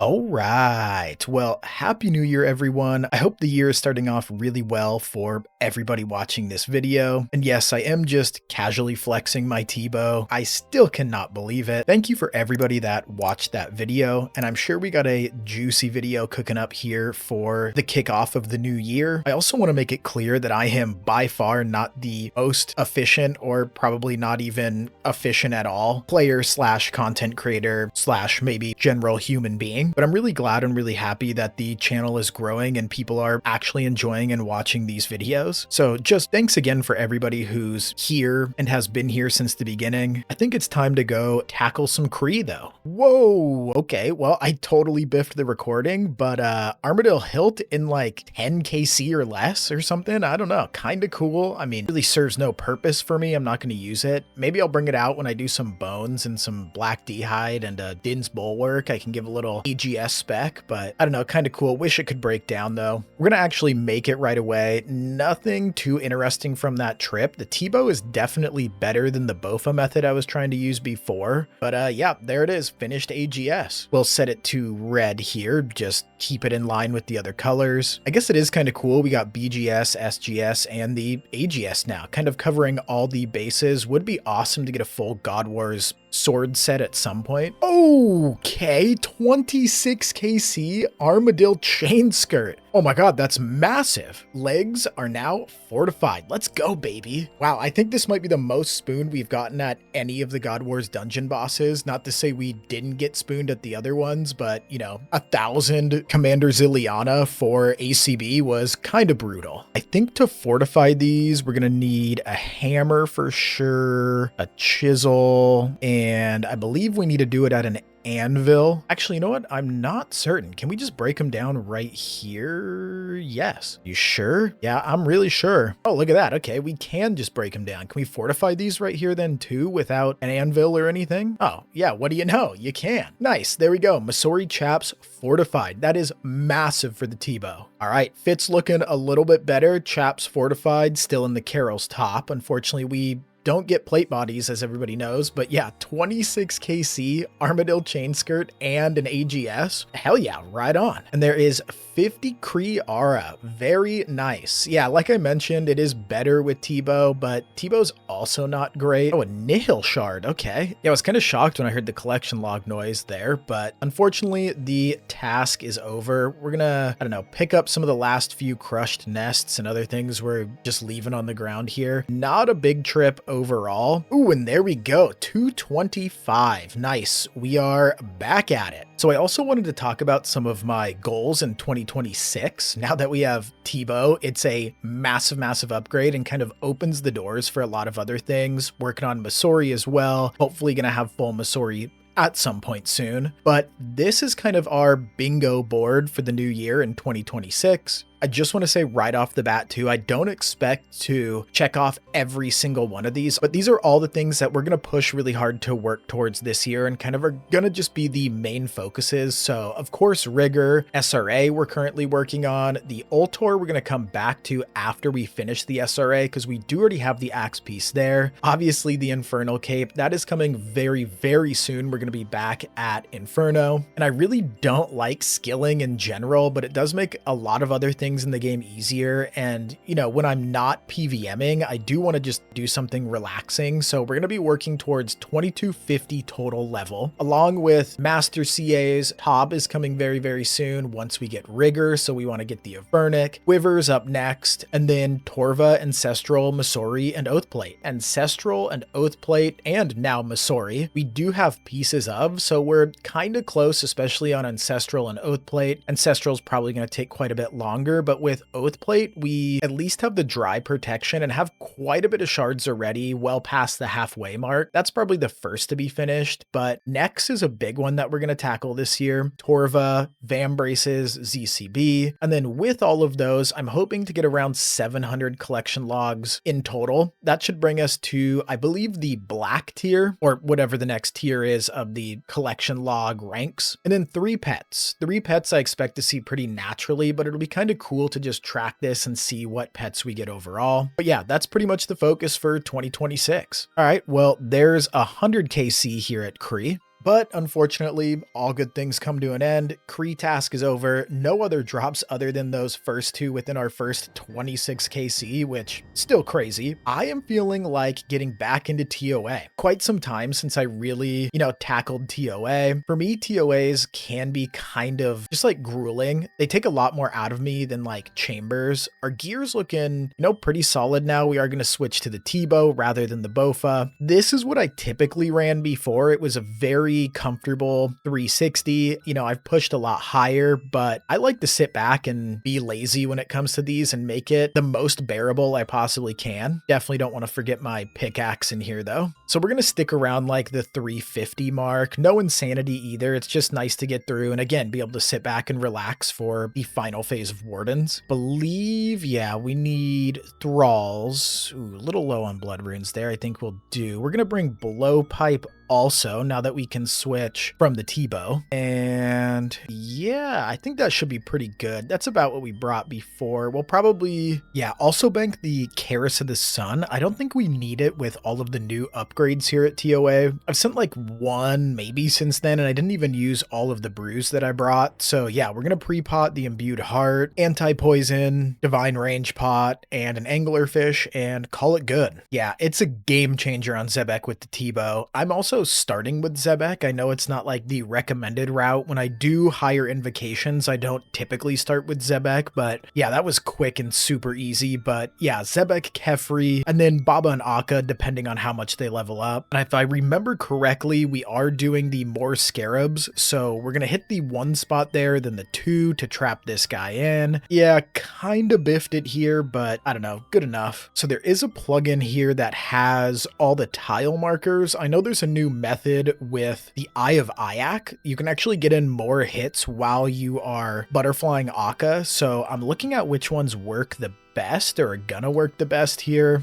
All right. Well, happy new year, everyone. I hope the year is starting off really well for everybody watching this video. And yes, I am just casually flexing my T-bow. I still cannot believe it. Thank you for everybody that watched that video. And I'm sure we got a juicy video cooking up here for the kickoff of the new year. I also want to make it clear that I am by far not the most efficient, or probably not even efficient at all, player slash content creator slash maybe general human being. But I'm really glad and really happy that the channel is growing and people are actually enjoying and watching these videos. So just thanks again for everybody who's here and has been here since the beginning. I think it's time to go tackle some Kree though. Whoa, okay, well, I totally biffed the recording, but Armadillo Hilt in like 10 KC or less or something? I don't know, kind of cool. I mean, it really serves no purpose for me. I'm not going to use it. Maybe I'll bring it out when I do some bones and some black d'hide and Din's Bulwark. I can give a little AGS spec, but I don't know, kind of cool. Wish it could break down though. We're gonna actually make it right away. Nothing too interesting from that trip. The T-bow is definitely better than the Bofa method I was trying to use before, but yeah, there it is, finished AGS. We'll set it to red here, just keep it in line with the other colors. I guess it is kind of cool. We got BGS, SGS, and the AGS now, kind of covering all the bases. Would be awesome to get a full God Wars sword set at some point. Okay, 26 KC Armadillo chain skirt. Oh my god, that's massive. Legs are now fortified. Let's go, baby. Wow, I think this might be the most spooned we've gotten at any of the God Wars dungeon bosses. Not to say we didn't get spooned at the other ones, but you know, 1,000 Commander Zilliana for ACB was kind of brutal. I think to fortify these, we're gonna need a hammer for sure, a chisel, and I believe we need to do it at an anvil. Actually, you know what? I'm not certain. Can we just break them down right here? Yes. You sure? Yeah, I'm really sure. Oh, look at that. Okay, we can just break them down. Can we fortify these right here then too without an anvil or anything? Oh, yeah, what do you know? You can. Nice. There we go. Masori chaps fortified. That is massive for the T-bow. All right, Fit's looking a little bit better. Chaps fortified, still in the Carol's top. Unfortunately, we don't get plate bodies, as everybody knows, but yeah, 26 KC, Armadillo chain skirt, and an AGS. Hell yeah, right on. And there is 50 Kree'arra. Very nice. Yeah, like I mentioned, it is better with T-bow, but T-bow's also not great. Oh, a Nihil shard. Okay. Yeah, I was kind of shocked when I heard the collection log noise there, but unfortunately, the task is over. We're gonna, I don't know, pick up some of the last few crushed nests and other things we're just leaving on the ground here. Not a big trip overall. Ooh, and there we go, 225. Nice. We are back at it. So I also wanted to talk about some of my goals in 2026. Now that we have T-bow, it's a massive, massive upgrade and kind of opens the doors for a lot of other things. Working on Masori as well. Hopefully gonna have full Masori at some point soon. But this is kind of our bingo board for the new year in 2026. I just want to say right off the bat too, I don't expect to check off every single one of these, but these are all the things that we're going to push really hard to work towards this year and kind of are going to just be the main focuses. So of course, Rigor, SRA we're currently working on. The Ultor we're going to come back to after we finish the SRA because we do already have the axe piece there. Obviously the Infernal Cape, that is coming very, very soon. We're going to be back at Inferno. And I really don't like skilling in general, but it does make a lot of other things in the game easier. And you know, when I'm not PVMing, I do want to just do something relaxing. So we're going to be working towards 2250 total level, along with Master CAs. Tob is coming very, very soon once we get Rigor. So we want to get the Avernic. Quiver's up next, and then Torva, Ancestral, Masori, and Oathplate. Ancestral and Oathplate, and now Masori, we do have pieces of, so we're kind of close, especially on Ancestral and Oathplate. Ancestral's probably going to take quite a bit longer, but with Oathplate, we at least have the dry protection and have quite a bit of shards already, well past the halfway mark. That's probably the first to be finished, but next is a big one that we're going to tackle this year. Torva, Vam Braces, ZCB, and then with all of those, I'm hoping to get around 700 collection logs in total. That should bring us to, I believe, the black tier, or whatever the next tier is of the collection log ranks. And then 3 pets. 3 pets I expect to see pretty naturally, but it'll be kind of cool to just track this and see what pets we get overall. But yeah, that's pretty much the focus for 2026. All right, well, there's 100 KC here at Kree. But unfortunately, all good things come to an end. Kree task is over. No other drops other than those first two within our first 26 KC, which still crazy. I am feeling like getting back into TOA. Quite some time since I really, tackled TOA. For me, TOAs can be kind of just like grueling. They take a lot more out of me than like chambers. Our gear's looking, pretty solid now. We are going to switch to the T-bow rather than the Bofa. This is what I typically ran before. It was a very comfortable 360. I've pushed a lot higher, but I like to sit back and be lazy when it comes to these and make it the most bearable I possibly can. Definitely don't want to forget my pickaxe in here though. So we're going to stick around like the 350 mark. No insanity either. It's just nice to get through and again, be able to sit back and relax for the final phase of Wardens. Yeah, we need Thralls. Ooh, a little low on blood runes there. I think we'll do. We're going to bring Blowpipe also, now that we can switch from the T-bow. And yeah, I think that should be pretty good. That's about what we brought before. We'll probably, also bank the Keris of the Sun. I don't think we need it with all of the new upgrades here at TOA. I've sent like one maybe since then, and I didn't even use all of the brews that I brought. So yeah, we're going to pre-pot the Imbued Heart, Anti-Poison, Divine Range Pot, and an Anglerfish, and call it good. Yeah, it's a game changer on Zebek with the T-bow. I'm also starting with Zebek. I know it's not like the recommended route. When I do higher invocations, I don't typically start with Zebek, but yeah, that was quick and super easy. But yeah, Zebek, Kefri, and then Baba and Akka, depending on how much they level up. And if I remember correctly, we are doing the more scarabs, so we're gonna hit the one spot there, then the two to trap this guy in. Yeah, kind of biffed it here, but I don't know, good enough. So there is a plugin here that has all the tile markers. I know there's a new method with the Eye of Ayak. You can actually get in more hits while you are butterflying Akka. So I'm looking at which ones work the best or are gonna work the best here.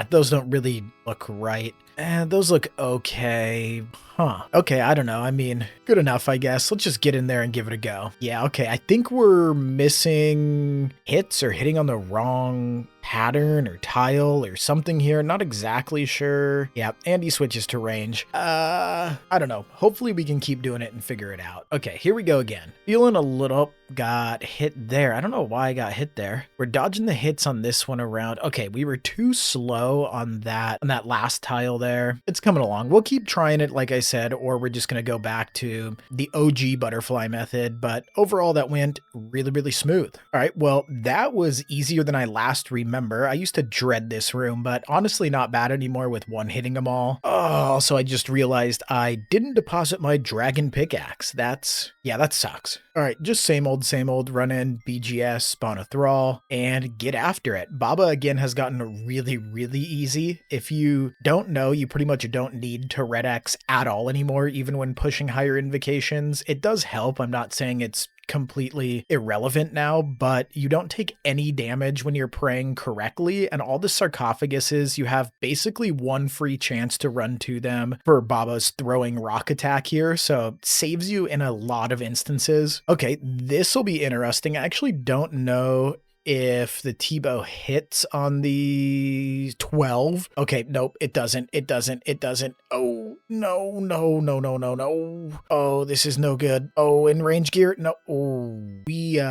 Those don't really look right. Those look okay. Okay, I don't know. I mean, good enough, I guess. Let's just get in there and give it a go. Yeah, okay. I think we're missing hits or hitting on the wrong pattern or tile or something here. Not exactly sure. Yeah, Andy switches to range. I don't know. Hopefully we can keep doing it and figure it out. Okay, here we go again. Feeling a little... Got hit there. I don't know why I got hit there. We're dodging the hits on this one around. Okay, we were too slow on that last tile there. It's coming along. We'll keep trying it, like I said, or we're just going to go back to the OG butterfly method. But overall, that went really, really smooth. All right, well, that was easier than I last remember. I used to dread this room, but honestly not bad anymore with one hitting them all. Oh, also, I just realized I didn't deposit my dragon pickaxe. that sucks. All right, just same old, run in, BGS, spawn a Thrall, and get after it. Baba, again, has gotten really, really easy. If you don't know, you pretty much don't need to Red X at all anymore, even when pushing higher invocations. It does help. I'm not saying it's completely irrelevant now, but you don't take any damage when you're praying correctly, and all the sarcophaguses, you have basically one free chance to run to them for Baba's throwing rock attack here, so it saves you in a lot of instances. Okay, this will be interesting. I actually don't know if the T-bow hits on the 12. Okay, nope, it doesn't. Oh, no. Oh, this is no good. Oh, in range gear? No. Oh, we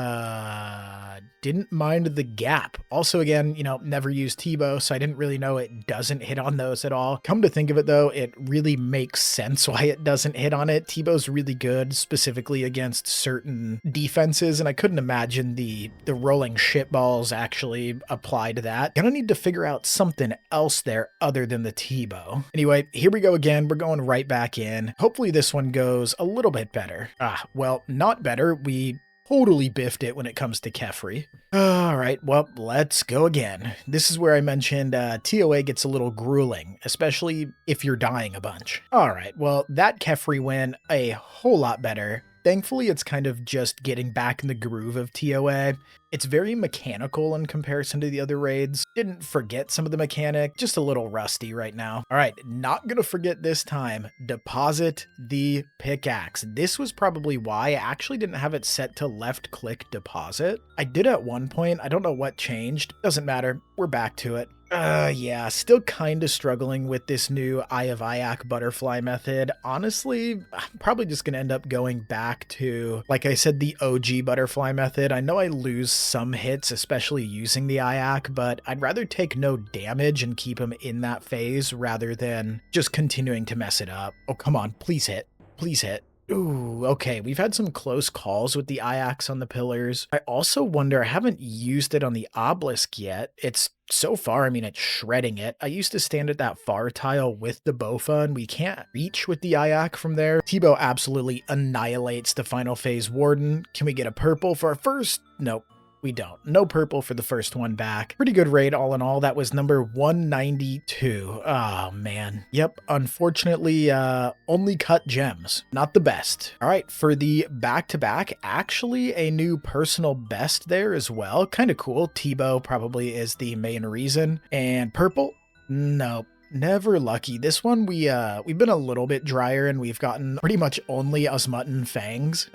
didn't mind the gap. Also, again, never used T-bow, so I didn't really know it doesn't hit on those at all. Come to think of it though, it really makes sense why it doesn't hit on it. T-bow's really good, specifically against certain defenses, and I couldn't imagine the rolling shitballs actually apply to that. Gonna need to figure out something else there other than the T-bow. Anyway, here we go again. We're going right back in. Hopefully this one goes a little bit better. Well, not better. We totally biffed it when it comes to Kefri. All right, well, let's go again. This is where I mentioned TOA gets a little grueling, especially if you're dying a bunch. All right, well, that Kefri went a whole lot better. Thankfully, it's kind of just getting back in the groove of TOA. It's very mechanical in comparison to the other raids. Didn't forget some of the mechanic, just a little rusty right now. All right, not gonna forget this time. Deposit the pickaxe. This was probably why I actually didn't have it set to left click deposit. I did at one point, I don't know what changed. Doesn't matter, we're back to it. Yeah, still kind of struggling with this new Eye of Ayak butterfly method. Honestly, I'm probably just going to end up going back to, like I said, the OG butterfly method. I know I lose some hits, especially using the Ayak, but I'd rather take no damage and keep him in that phase rather than just continuing to mess it up. Oh, come on, please hit. Please hit. Ooh, okay, we've had some close calls with the Ajax on the pillars. I also wonder, I haven't used it on the obelisk yet. It's so far, I mean, it's shredding it. I used to stand at that far tile with the Bofa, and we can't reach with the Ayak from there. T-Bow absolutely annihilates the final phase Warden. Can we get a purple for our first? Nope. We don't. No purple for the first one back. Pretty good raid all in all. That was number 192. Oh, man. Yep, unfortunately, only cut gems. Not the best. All right, for the back-to-back, actually a new personal best there as well. Kind of cool. T-Bow probably is the main reason. And purple? Nope. Never lucky. This one, we've been a little bit drier and we've gotten pretty much only Osmutton Fangs.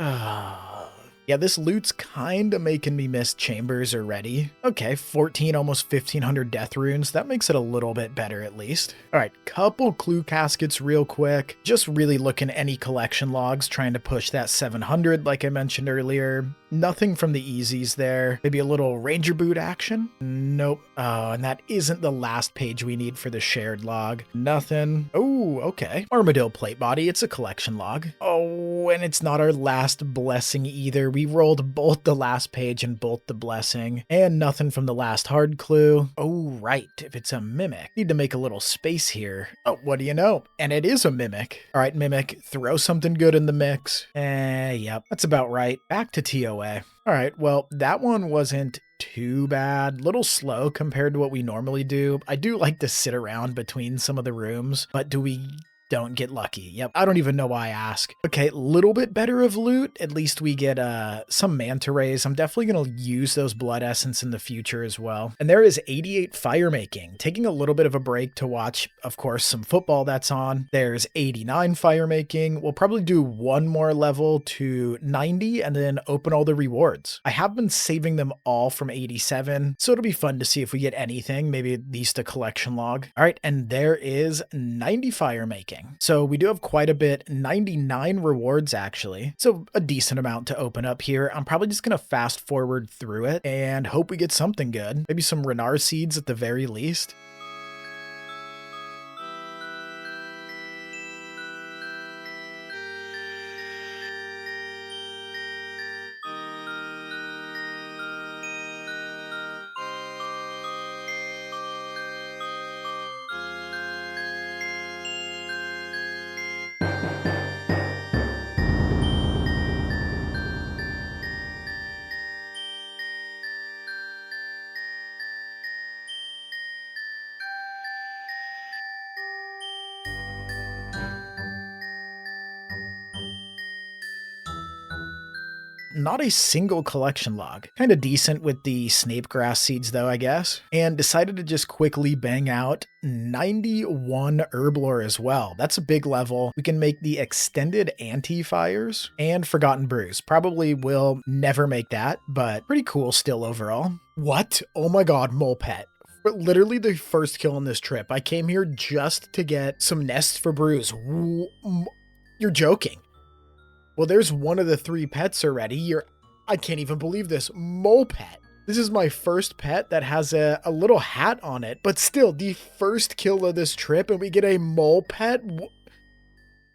Yeah, this loot's kinda making me miss chambers already. Okay, 14, almost 1500 death runes. That makes it a little bit better at least. All right, couple clue caskets real quick. Just really looking any collection logs, trying to push that 700 like I mentioned earlier. Nothing from the easies there. Maybe a little ranger boot action? Nope. Oh, and that isn't the last page we need for the shared log. Nothing. Oh, okay. Armadillo plate body. It's a collection log. Oh, and it's not our last blessing either. We rolled both the last page and both the blessing. And nothing from the last hard clue. Oh, right. If it's a mimic. Need to make a little space here. Oh, what do you know? And it is a mimic. All right, mimic. Throw something good in the mix. Yep. That's about right. Back to TOA. All right, well, that one wasn't too bad. Little slow compared to what we normally do. I do like to sit around between some of the rooms, but don't get lucky. Yep, I don't even know why I ask. Okay, little bit better of loot. At least we get some manta rays. I'm definitely going to use those blood essence in the future as well. And there is 88 Firemaking. Taking a little bit of a break to watch, of course, some football that's on. There's 89 Firemaking. We'll probably do one more level to 90 and then open all the rewards. I have been saving them all from 87, so it'll be fun to see if we get anything, maybe at least a collection log. All right, and there is 90 Firemaking. So we do have quite a bit, 99 rewards actually. So a decent amount to open up here. I'm probably just going to fast forward through it and hope we get something good. Maybe some Renar seeds at the very least. Not a single collection log. Kind of decent with the snape grass seeds though, I guess. And decided to just quickly bang out 91 herblore as well. That's a big level. We can make the extended anti-fires and Forgotten Brews. Probably will never make that, but pretty cool still overall. What? Oh my god, mole pet. Literally the first kill on this trip. I came here just to get some nests for brews. You're joking. Well, there's one of the 3 pets already. I can't even believe this. Mole pet. This is my first pet that has a little hat on it, but still the first kill of this trip and we get a mole pet.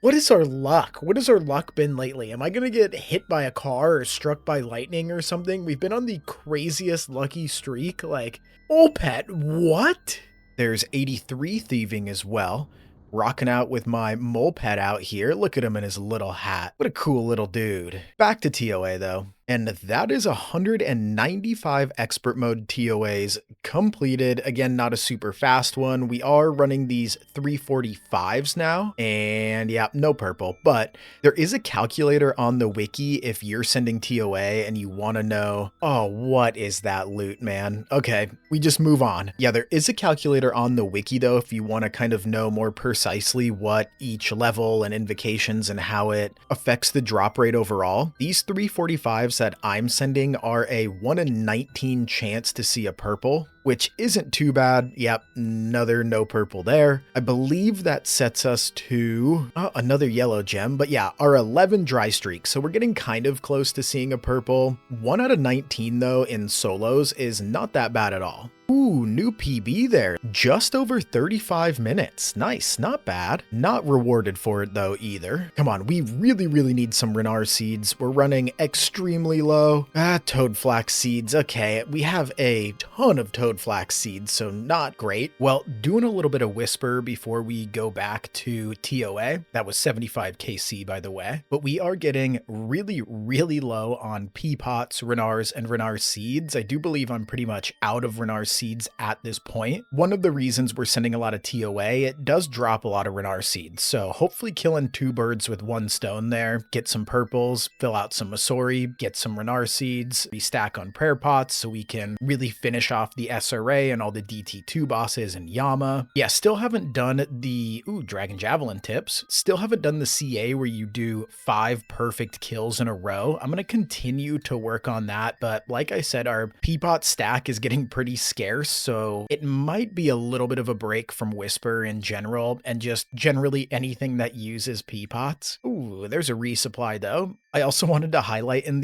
What is our luck? What has our luck been lately? Am I going to get hit by a car or struck by lightning or something? We've been on the craziest lucky streak. Like, mole pet, what? There's 83 thieving as well. Rocking out with my mole pet out here. Look at him in his little hat. What a cool little dude. Back to TOA though. And that is 195 expert mode TOAs completed. Again, not a super fast one. We are running these 345s now. And yeah, no purple. But there is a calculator on the wiki if you're sending TOA and you want to know, oh, what is that loot, man? Okay, we just move on. Yeah, there is a calculator on the wiki though if you want to kind of know more precisely what each level and invocations and how it affects the drop rate overall. These 345s ranars that I'm sending are a 1 in 19 chance to see a purple, which isn't too bad. Yep, another no purple there. I believe that sets us to another yellow gem, but yeah, our 11 dry streaks. So we're getting kind of close to seeing a purple. 1 out of 19 though in solos is not that bad at all. Ooh, new PB there. Just over 35 minutes. Nice, not bad. Not rewarded for it though either. Come on, we really need some Renar seeds. We're running extremely low. Toad flax seeds. Okay, we have a ton of toad flax seeds, so not great. Well, doing a little bit of whisper before we go back to TOA. That was 75 KC by the way. But we are getting really low on pea pots, Renars, and Renar seeds. I do believe I'm pretty much out of Renar seeds at this point. One of the reasons we're sending a lot of TOA, it does drop a lot of Renar seeds. So hopefully killing 2 birds with 1 stone there, get some purples, fill out some Masori, get some Renar seeds, restack on prayer pots so we can really finish off the SRA and all the DT2 bosses and Yama. Yeah, still haven't done the, Dragon Javelin tips. Still haven't done the CA where you do 5 perfect kills in a row. I'm going to continue to work on that, but like I said, our Peapot stack is getting pretty scarce, so it might be a little bit of a break from Whisper in general and just generally anything that uses Peapots. Ooh, there's a resupply though. I also wanted to highlight in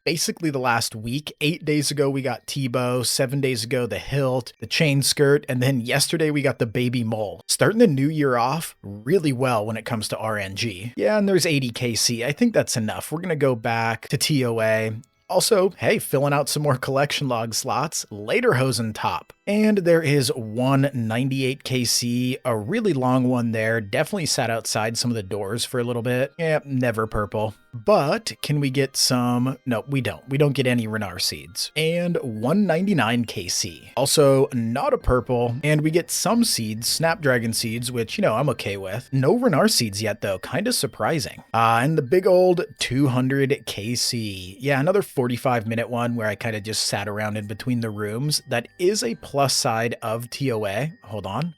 basically the last week, 8 days ago we got T-Bow, 7 days ago the hilt, the chain skirt, and then yesterday we got the baby mole. Starting the new year off really well when it comes to RNG. Yeah, and there's 80 KC. I think that's enough. We're gonna go back to TOA. Also, hey, filling out some more collection log slots, Lederhosen top. And there is 198 KC, a really long one there. Definitely sat outside some of the doors for a little bit. Yeah, never purple. But can we get some? No, we don't. We don't get any Renar seeds. And 199 KC. Also not a purple. And we get some seeds, Snapdragon seeds, which, I'm okay with. No Renar seeds yet though, kind of surprising. And the big old 200 KC. Yeah, another 45-minute one where I kind of just sat around in between the rooms. That is a plus side of TOA. Hold on.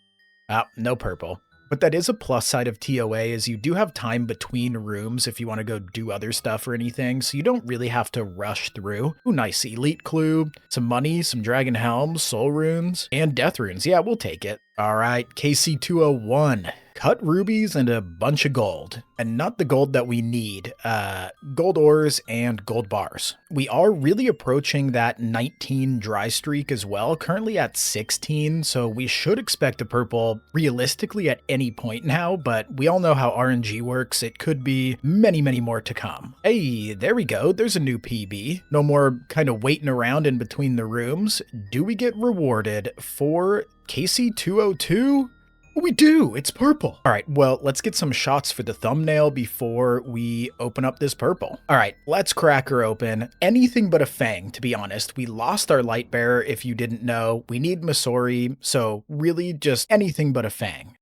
No purple. But that is a plus side of TOA is you do have time between rooms if you want to go do other stuff or anything, so you don't really have to rush through. Ooh, nice elite clue, some money, some dragon helms, soul runes, and death runes. Yeah, we'll take it. All right, KC 201. Cut rubies and a bunch of gold, and not the gold that we need, gold ores and gold bars. We are really approaching that 19 dry streak as well, currently at 16, so we should expect a purple realistically at any point now, but we all know how RNG works. It could be many more to come. Hey, there we go. There's a new PB. No more kind of waiting around in between the rooms. Do we get rewarded for KC 202? We do, it's purple. All right, well, let's get some shots for the thumbnail before we open up this purple. All right, let's crack her open. Anything but a fang, to be honest. We lost our light bearer, if you didn't know. We need Masori, so really just anything but a fang.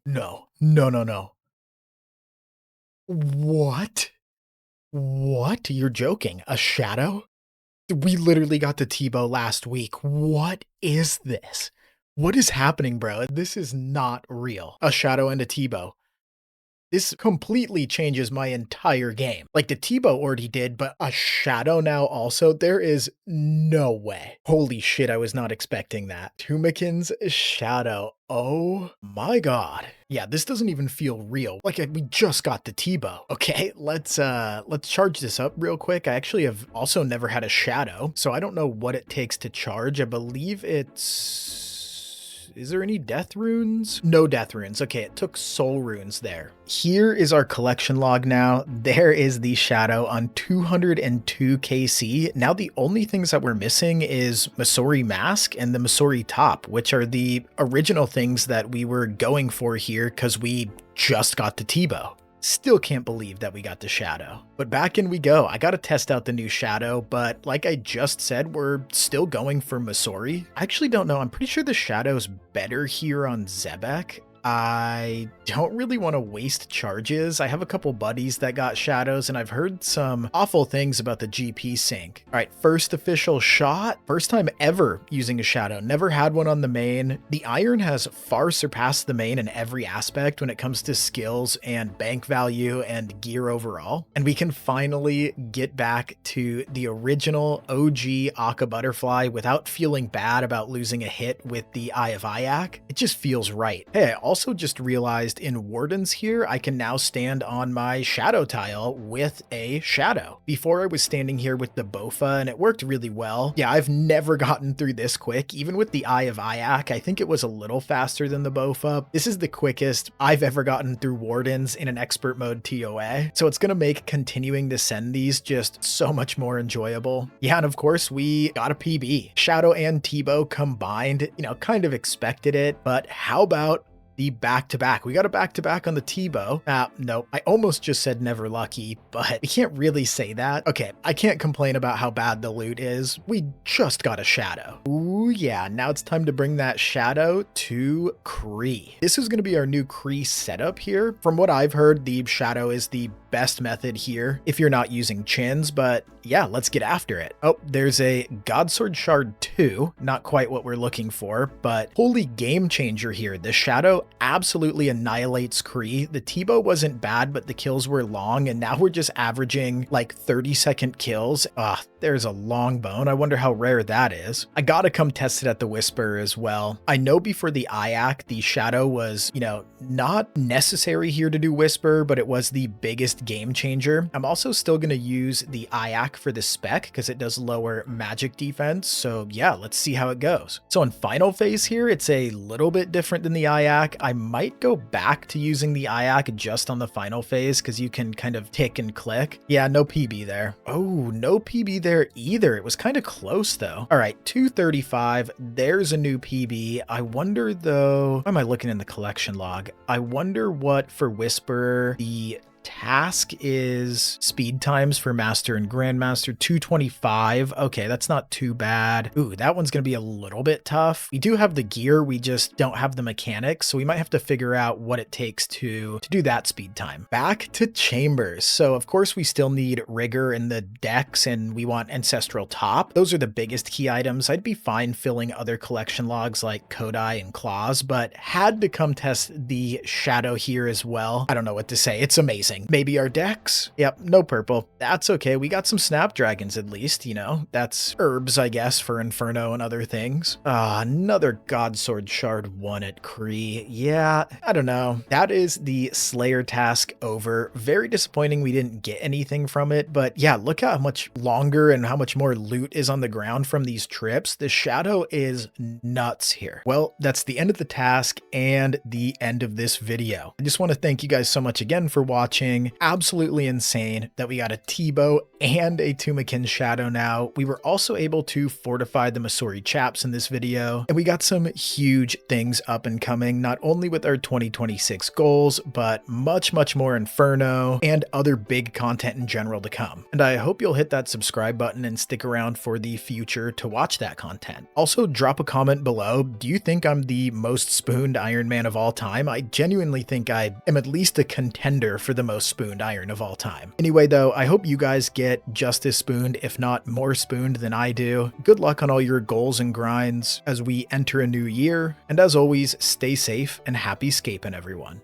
No. What? What? You're joking. A shadow? We literally got the T-Bow last week. What is this? What is happening, bro? This is not real. A shadow and a T-Bow. This completely changes my entire game. Like the T-Bow already did, but a shadow now also? There is no way. Holy shit, I was not expecting that. Tumikin's shadow. Oh my god. Yeah, this doesn't even feel real. Like we just got the T-Bow. Okay, let's charge this up real quick. I actually have also never had a shadow, so I don't know what it takes to charge. I believe it's... Is there any death runes? No death runes. Okay, it took soul runes there. Here is our collection log now. There is the shadow on 202 KC. Now the only things that we're missing is Masori mask and the Masori top, which are the original things that we were going for here because we just got the T-Bow. Still can't believe that we got the shadow. But back in we go. I gotta test out the new shadow, but like I just said, we're still going for Masori. I actually don't know. I'm pretty sure the shadow's better here on Zebek. I don't really want to waste charges. I have a couple buddies that got shadows, and I've heard some awful things about the GP sync. All right, first official shot. First time ever using a shadow. Never had one on the main. The iron has far surpassed the main in every aspect when it comes to skills and bank value and gear overall. And we can finally get back to the original OG Akka Butterfly without feeling bad about losing a hit with the Eye of Ayak. It just feels right. Hey, I also just realized in Wardens here, I can now stand on my shadow tile with a shadow. Before I was standing here with the Bofa and it worked really well. Yeah, I've never gotten through this quick. Even with the Eye of Ayak, I think it was a little faster than the Bofa. This is the quickest I've ever gotten through Wardens in an expert mode TOA. So it's going to make continuing to send these just so much more enjoyable. Yeah, and of course we got a PB. Shadow and T-bow combined, you know, kind of expected it, but how about the back-to-back? We got a back-to-back on the T-bow. No, I almost just said never lucky, but we can't really say that. Okay, I can't complain about how bad the loot is. We just got a shadow. Ooh, yeah, now it's time to bring that shadow to Kree. This is going to be our new Kree setup here. From what I've heard, the shadow is the best method here if you're not using chins, but yeah, let's get after it. Oh, there's a Godsword Shard 2, not quite what we're looking for, but holy game changer here. The shadow absolutely annihilates Kree. The T-bow wasn't bad, but the kills were long, and now we're just averaging like 30-second kills. There's a long bone. I wonder how rare that is. I gotta come test it at the Whisper as well. I know before the Ayak, the shadow was, you know, not necessary here to do Whisper, but it was the biggest game changer. I'm also still gonna use the Ayak for the spec because it does lower magic defense. So yeah, let's see how it goes. So in final phase here, it's a little bit different than the Ayak. I might go back to using the Ayak just on the final phase because you can kind of tick and click. Yeah, no PB there. Oh, no PB there either. It was kind of close though. All right, 235. There's a new PB. I wonder though, why am I looking in the collection log? I wonder what for Whisper the task is. Speed times for Master and Grandmaster 225. Okay, that's not too bad. Ooh, that one's gonna be a little bit tough. We do have the gear, we just don't have the mechanics, so we might have to figure out what it takes to do that speed time. Back to chambers. So of course we still need rigor in the decks, and we want ancestral top. Those are the biggest key items. I'd be fine filling other collection logs like Kodai and Claws, but had to come test the shadow here as well. I don't know what to say. It's amazing. Maybe our decks? Yep, no purple. That's okay. We got some snapdragons at least, you know. That's herbs, I guess, for Inferno and other things. Another Godsword Shard 1 at Kree. Yeah, I don't know. That is the Slayer task over. Very disappointing we didn't get anything from it, but yeah, look how much longer and how much more loot is on the ground from these trips. The shadow is nuts here. Well, that's the end of the task and the end of this video. I just want to thank you guys so much again for watching. Absolutely insane that we got a T-bow and a Tumakin shadow now. We were also able to fortify the Masori chaps in this video, and we got some huge things up and coming, not only with our 2026 goals, but much more Inferno and other big content in general to come. And I hope you'll hit that subscribe button and stick around for the future to watch that content. Also, drop a comment below. Do you think I'm the most spooned Iron Man of all time? I genuinely think I am at least a contender for the most spooned iron of all time. Anyway though, I hope you guys get just as spooned, if not more spooned than I do. Good luck on all your goals and grinds as we enter a new year, and as always, stay safe and happy scaping, everyone.